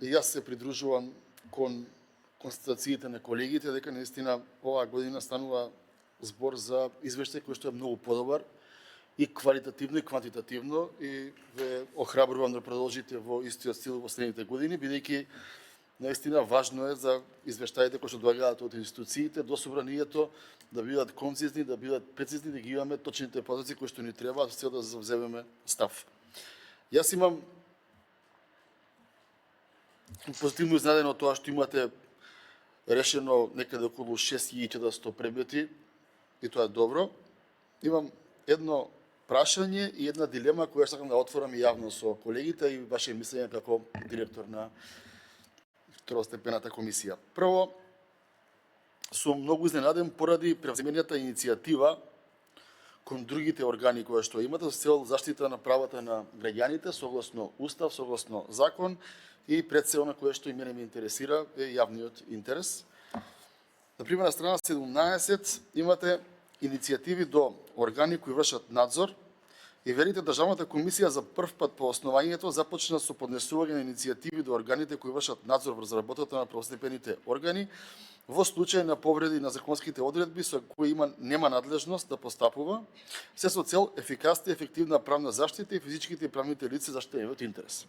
Јас се придружувам кон констатациите на колегите дека наистина оваа година станува збор за извештај кој што е многу подобар и квалитативно и квантитативно, и ве охрабрувам да продолжите во истиот стил во следните години, бидејќи наистина важно е за извештаите кои што доаѓаат од институциите до собранието да бидат концизни, да бидат прецизни, да ги имаме точните податоци кои што ни требаат за да завземеме став. Јас имам позитивно изненадено тоа што имате решено некаде околу 6400 предмети, и тоа е добро. Имам едно прашање и една дилема која сакам да отворам и јавно со колегите и ваше мислење како директор на второстепената комисија. Прво, сум многу изненаден поради превземенијата иницијатива кон другите органи кои што имате со цел заштита на правата на граѓаните согласно устав, согласно закон и пред се она кое што и мене ме интересира е јавниот интерес. Например, на страна 17 имате иницијативи до органи кои вршат надзор и верите Државната комисија за прв пат по основањето започна со поднесување на иницијативи до органите кои вршат надзор врз работата на првостепените органи во случај на повреди на законските одредби со кои нема надлежност да постапува, се со цел ефикасна и ефективна правна заштита и физичките и правните лица заштитени од интерес.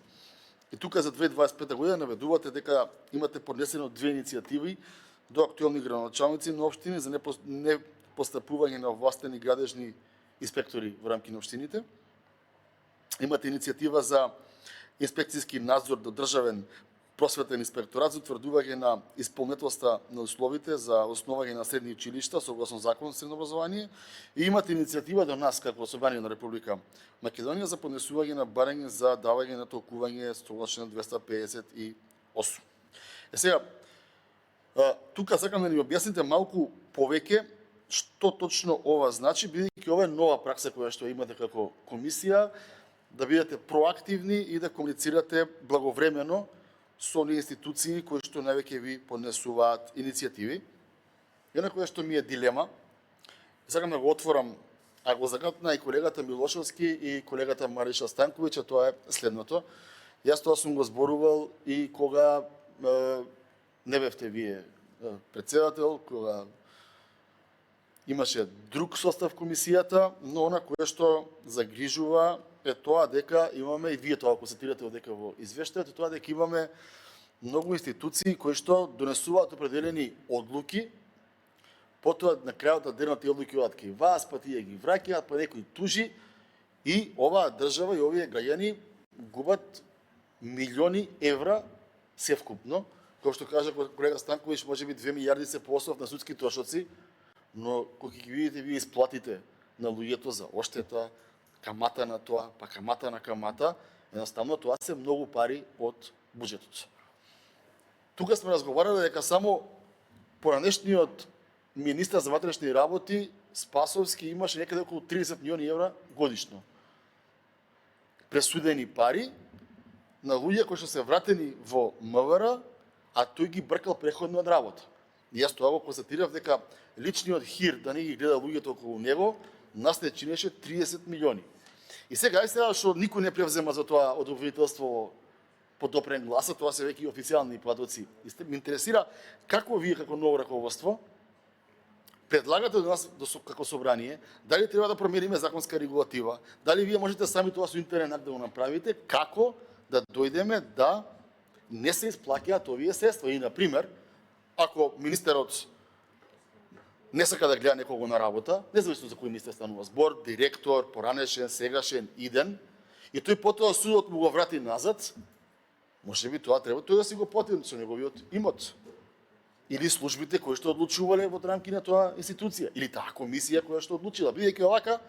И тука за 2025 година наведувате дека имате поднесено 2 иницијативи до актуелни градоначалници на општини за непостапување на овластени градежни инспектори во рамки на општините. Имате иницијатива за инспекцијски надзор до државен просветен инспекторат за утврдување на исполнителноста на условите за основање на средни училишта согласно Закон за средно образование, и имате иницијатива до нас како Собрание на Република Македонија за поднесување на барање за давање на толкување согласно 258. Сега, тука сакам да ни објасните малку повеќе што точно ова значи, бидејќи ова е нова пракса која што имате како комисија, да бидете проактивни и да комуницирате благовремено со оние институции кои што највеќе ви поднесуваат иницијативи. Една која што ми е дилема, сакам да го отворам, а го загатна и колегата Милошевски и колегата Мариша Станковиќ, а тоа е следното. Јас тоа сум го зборувал и кога не бевте вие председател, кога имаше друг состав комисијата, но она кое што загрижува е тоа дека имаме, и вие тоа констатирате дека во извештајот, тоа дека имаме многу институции кои што донесуваат определени одлуки, потоа на крајот на денот тие одлуки одат кај вас, па тие ги враќаат, па некој тужи, и оваа држава и овие граѓани губат милиони евра севкупно. Кој што кажа колега Станковиќ, може би 2 милијарди се по основ на судски трошоци, но кога ги видите вие исплатите на луѓето за оштета, камата на тоа, па камата на камата, едноставно тоа се многу пари од буџетот. Тука сме разговарали дека само поранешниот министар за внатрешни работи Спасовски имаше некаде околу 30 милиони евра годишно пресудени пари на луѓе кои што се вратени во МВР, а тој ги бркал преходно од работа. Јас тоа го констатирав дека личниот хир да не ги гледа луѓето околу него, нас не чинеше 30 милиони. И сега што никој не превзема за тоа од обвинителство подопрен гласа, тоа се веќе официјални податоци. Ме интересира како вие како ново раководство предлагате до нас како собрание, дали треба да промениме законска регулатива, дали вие можете сами тоа со интерен акт да го направите, како да дојдеме да не се исплаќаат овие средства. И, например, ако министерот не сака да гледа некого на работа, независно за кој министер станува збор, директор, поранешен, сегашен, иден, и тој потоа судот му го врати назад, може би тоа треба тој да си го плати со неговиот имот. Или службите кои што одлучувале во рамки на тоа институција, или таа комисија која што одлучила. Бидејќи овака,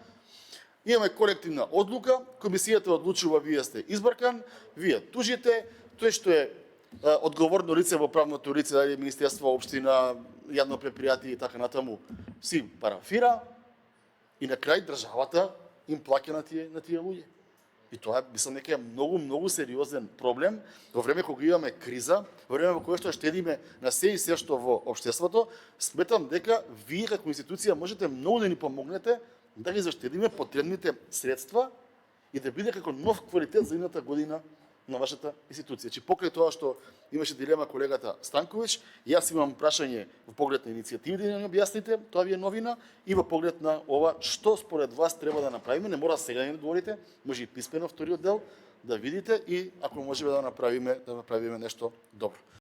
имаме колективна одлука, комисијата одлучува, вие сте избркан, вие тужите, тој што е одговорно лице во правното лице, дали министерство, општина, јавно предпријатие и така натаму, си парафира и на крај државата им плаќа на тие луѓе. И тоа мислам дека е многу сериозен проблем во време кога имаме криза, во време во кое што штедиме на се и се што во општеството. Сметам дека вие како институција можете многу да ни помогнете да ги заштедиме потребните средства и да биде како нов квалитет за едната година на вашата институција. Значи, покрај тоа што имаше дилема колегата Станковиќ, јас имам прашање во поглед на иницијативи да ни објасните, тоа ви е новина, и во поглед на ова што според вас треба да направиме, не мора сега да ни одговорите, може и писмено вториот дел да видите и ако можеме да направиме нешто добро.